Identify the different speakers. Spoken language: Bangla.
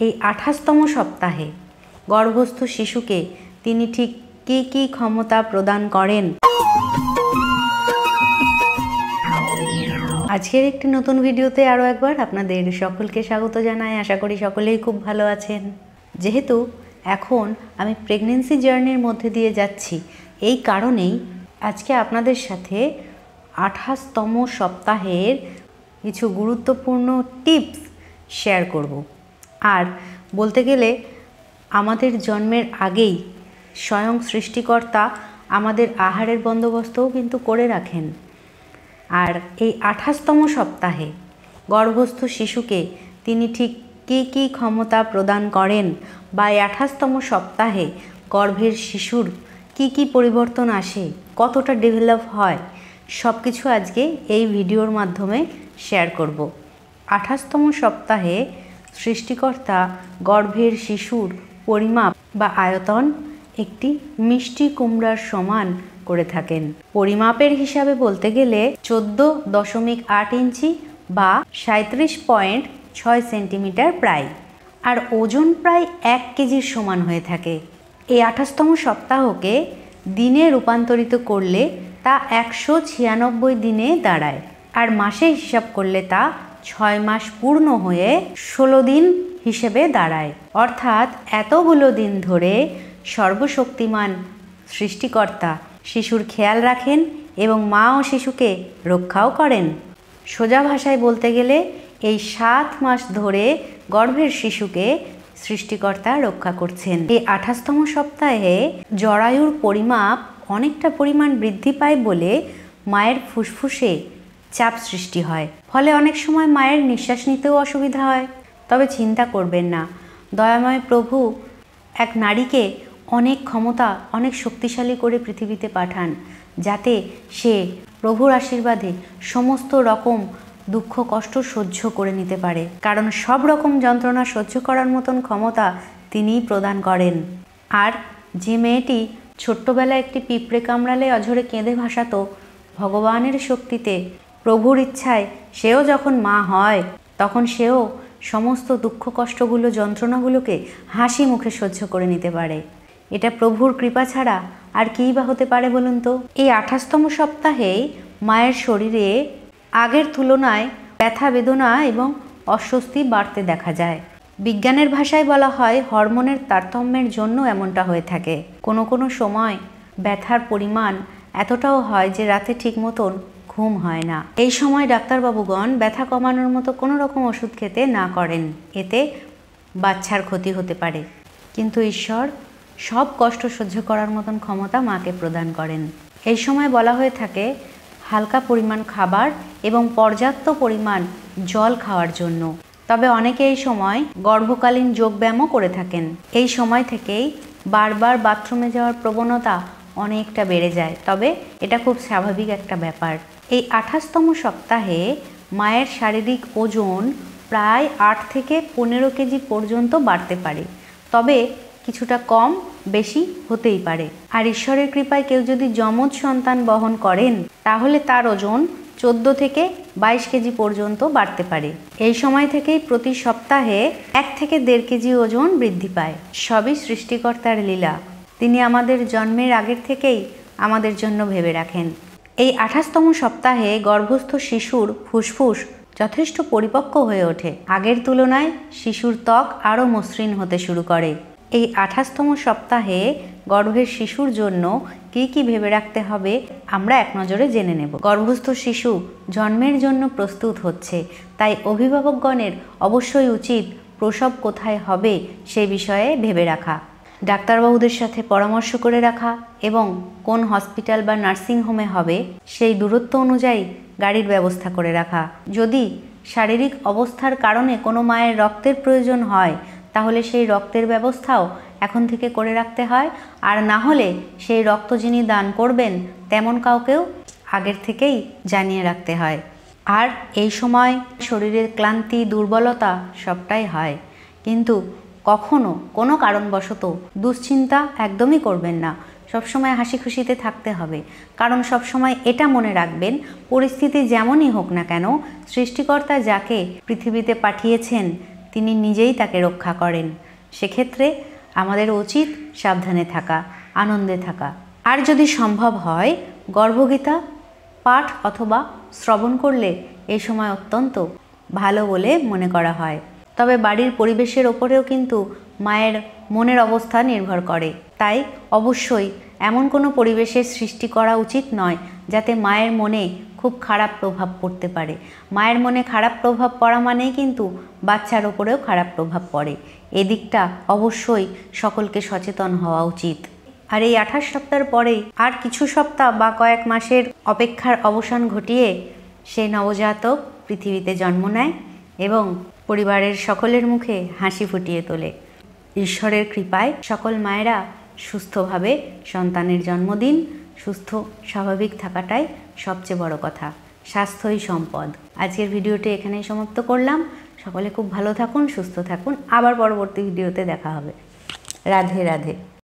Speaker 1: এই 28তম সপ্তাহে গর্ভস্থ শিশুকে তিনি ঠিক কী কী ক্ষমতা প্রদান করেন। আজকের একটি নতুন ভিডিওতে আরও একবার আপনাদের সকলকে স্বাগত জানাই। আশা করি সকলেই খুব ভালো আছেন। যেহেতু এখন আমি প্রেগনেন্সি জার্নির মধ্যে দিয়ে যাচ্ছি, এই কারণেই আজকে আপনাদের সাথে 28তম সপ্তাহের কিছু গুরুত্বপূর্ণ টিপস শেয়ার করব। আর বলতে গেলে আমাদের জন্মের আগেই স্বয়ং সৃষ্টিকর্তা আমাদের আহারের বন্দোবস্তও কিন্তু করে রাখেন। আর এই 28তম সপ্তাহে গর্ভস্থ শিশুকে তিনি ঠিক কী কী ক্ষমতা প্রদান করেন বা এই 28তম সপ্তাহে গর্ভের শিশুর কি কি পরিবর্তন আসে, কতটা ডেভেলপ হয়, সব কিছু আজকে এই ভিডিওর মাধ্যমে শেয়ার করব। 28তম সপ্তাহে সৃষ্টিকর্তা গর্ভের শিশুর পরিমাপ বা আয়তন একটি মিষ্টি কুমড়ার সমান করে থাকেন। পরিমাপের হিসাবে বলতে গেলে 14.8 ইঞ্চি বা 37.6 সেন্টিমিটার প্রায়, আর ওজন প্রায় 1 কেজির সমান হয়ে থাকে। এই 28তম সপ্তাহকে দিনে রূপান্তরিত করলে তা 196 দিনে দাঁড়ায়, আর মাসে হিসাব করলে তা 6 মাস পূর্ণ হয়ে 16 দিন হিসেবে দাঁড়ায়। অর্থাৎ এতগুলো দিন ধরে সর্বশক্তিমান সৃষ্টিকর্তা শিশুর খেয়াল রাখেন এবং মা ও শিশুকে রক্ষাও করেন। সোজা ভাষায় বলতে গেলে এই 7 মাস ধরে গর্ভের শিশুকে সৃষ্টিকর্তা রক্ষা করছেন। এই 28তম সপ্তাহে জরায়ুর পরিমাপ অনেকটা পরিমাণ বৃদ্ধি পায় বলে মায়ের ফুসফুসে চাপ সৃষ্টি হয়, ফলে অনেক সময় মায়ের নিঃশ্বাস নিতেও অসুবিধা হয়। তবে চিন্তা করবেন না, দয়াময় প্রভু এক নারীকে অনেক ক্ষমতা, অনেক শক্তিশালী করে পৃথিবীতে পাঠান, যাতে সে প্রভুর আশীর্বাদে সমস্ত রকম দুঃখ কষ্ট সহ্য করে নিতে পারে। কারণ সব রকম যন্ত্রণা সহ্য করার মতন ক্ষমতা তিনিই প্রদান করেন। আর যে মেয়েটি ছোট্টবেলায় একটি পিঁপড়ে কামড়ালে অঝরে কেঁদে ভাসাতো, ভগবানের শক্তিতে প্রভুর ইচ্ছায় সেও যখন মা হয়, তখন সেও সমস্ত দুঃখ কষ্টগুলো, যন্ত্রণাগুলোকে হাসি মুখে সহ্য করে নিতে পারে। এটা প্রভুর কৃপা ছাড়া আর কীই বা হতে পারে বলুন তো। এই 28তম সপ্তাহেই মায়ের শরীরে আগের তুলনায় ব্যথা বেদনা এবং অস্বস্তি বাড়তে দেখা যায়। বিজ্ঞানের ভাষায় বলা হয় হরমোনের তারতম্যের জন্য এমনটা হয়ে থাকে। কোনো কোনো সময় ব্যথার পরিমাণ এতটাও হয় যে রাতে ঠিক মতন ঘুম হয় না। এই সময় ডাক্তারবাবুগণ ব্যথা কমানোর মতো কোনো রকম ওষুধ খেতে না করেন, এতে বাচ্চার ক্ষতি হতে পারে। কিন্তু ঈশ্বর সব কষ্ট সহ্য করার মতন ক্ষমতা মাকে প্রদান করেন। এই সময় বলা হয়ে থাকে হালকা পরিমাণ খাবার এবং পর্যাপ্ত পরিমাণ জল খাওয়ার জন্য। তবে অনেকে এই সময় গর্ভকালীন যোগব্যায়ামও করে থাকেন। এই সময় থেকেই বারবার বাথরুমে যাওয়ার প্রবণতা অনেকটা বেড়ে যায়, তবে এটা খুব স্বাভাবিক একটা ব্যাপার। এই 28তম সপ্তাহে মায়ের শারীরিক ওজন প্রায় 8 থেকে 15 কেজি পর্যন্ত বাড়তে পারে, তবে কিছুটা কম বেশি হতেই পারে। আর ঈশ্বরের কৃপায় কেউ যদি যমজ সন্তান বহন করেন, তাহলে তার ওজন 14 থেকে 22 কেজি পর্যন্ত বাড়তে পারে। এই সময় থেকেই প্রতি সপ্তাহে 1 থেকে 1.5 কেজি ওজন বৃদ্ধি পায়। সবই সৃষ্টিকর্তার লীলা। তিনি আমাদের জন্মের আগের থেকেই আমাদের জন্য ভেবে রাখেন। এই 28তম সপ্তাহে গর্ভস্থ শিশুর ফুসফুস যথেষ্ট পরিপক্ক হয়ে ওঠে। আগের তুলনায় শিশুর ত্বক আরও মসৃণ হতে শুরু করে। এই 28তম সপ্তাহে গর্ভের শিশুর জন্য কী কী ভেবে রাখতে হবে আমরা এক নজরে জেনে নেব। গর্ভস্থ শিশু জন্মের জন্য প্রস্তুত হচ্ছে, তাই অভিভাবকগণের অবশ্যই উচিত প্রসব কোথায় হবে সে বিষয়ে ভেবে রাখা, ডাক্তারবাবুদের সাথে পরামর্শ করে রাখা এবং কোন হসপিটাল বা নার্সিং হোমে হবে সেই দূরত্ব অনুযায়ী গাড়ির ব্যবস্থা করে রাখা। যদি শারীরিক অবস্থার কারণে কোনো মায়ের রক্তের প্রয়োজন হয়, তাহলে সেই রক্তের ব্যবস্থাও এখন থেকে করে রাখতে হয়। আর না হলে সেই রক্ত যিনি দান করবেন তেমন কাউকেও আগের থেকেই জানিয়ে রাখতে হয়। আর এই সময় শরীরের ক্লান্তি, দুর্বলতা সবটাই হয়, কিন্তু কখনো কোনো কারণবশত দুশ্চিন্তা একদমই করবেন না। সবসময় হাসি খুশিতে থাকতে হবে, কারণ সবসময় এটা মনে রাখবেন পরিস্থিতি যেমনই হোক না কেন, সৃষ্টিকর্তা যাকে পৃথিবীতে পাঠিয়েছেন তিনি নিজেই তাকে রক্ষা করেন। সেক্ষেত্রে আমাদের উচিত সাবধানে থাকা, আনন্দে থাকা। আর যদি সম্ভব হয় গর্ভগীতা পাঠ অথবা শ্রবণ করলে এই সময় অত্যন্ত ভালো বলে মনে করা হয়। তবে বাড়ির পরিবেশের ওপরেও কিন্তু মায়ের মনের অবস্থা নির্ভর করে। তাই অবশ্যই এমন কোনো পরিবেশের সৃষ্টি করা উচিত নয় যাতে মায়ের মনে খুব খারাপ প্রভাব পড়তে পারে। মায়ের মনে খারাপ প্রভাব পড়া মানেই কিন্তু বাচ্চার ওপরেও খারাপ প্রভাব পড়ে। এদিকটা অবশ্যই সকলকে সচেতন হওয়া উচিত। আর এই 28 সপ্তাহের পরেই আর কিছু সপ্তাহ বা কয়েক মাসের অপেক্ষার অবসান ঘটিয়ে সেই নবজাতক পৃথিবীতে জন্ম নেয় এবং পরিবারের সকলের মুখে হাসি ফুটিয়ে তোলে। ঈশ্বরের কৃপায় সকল মায়েরা সুস্থভাবে সন্তানের জন্ম দিন। সুস্থ স্বাভাবিক থাকাটাই সবচেয়ে বড় কথা। স্বাস্থ্যই সম্পদ। আজকের ভিডিওটি এখানেই সমাপ্ত করলাম। সকলে খুব ভালো থাকুন, সুস্থ থাকুন। আবার পরবর্তী ভিডিওতে দেখা হবে। রাধে রাধে।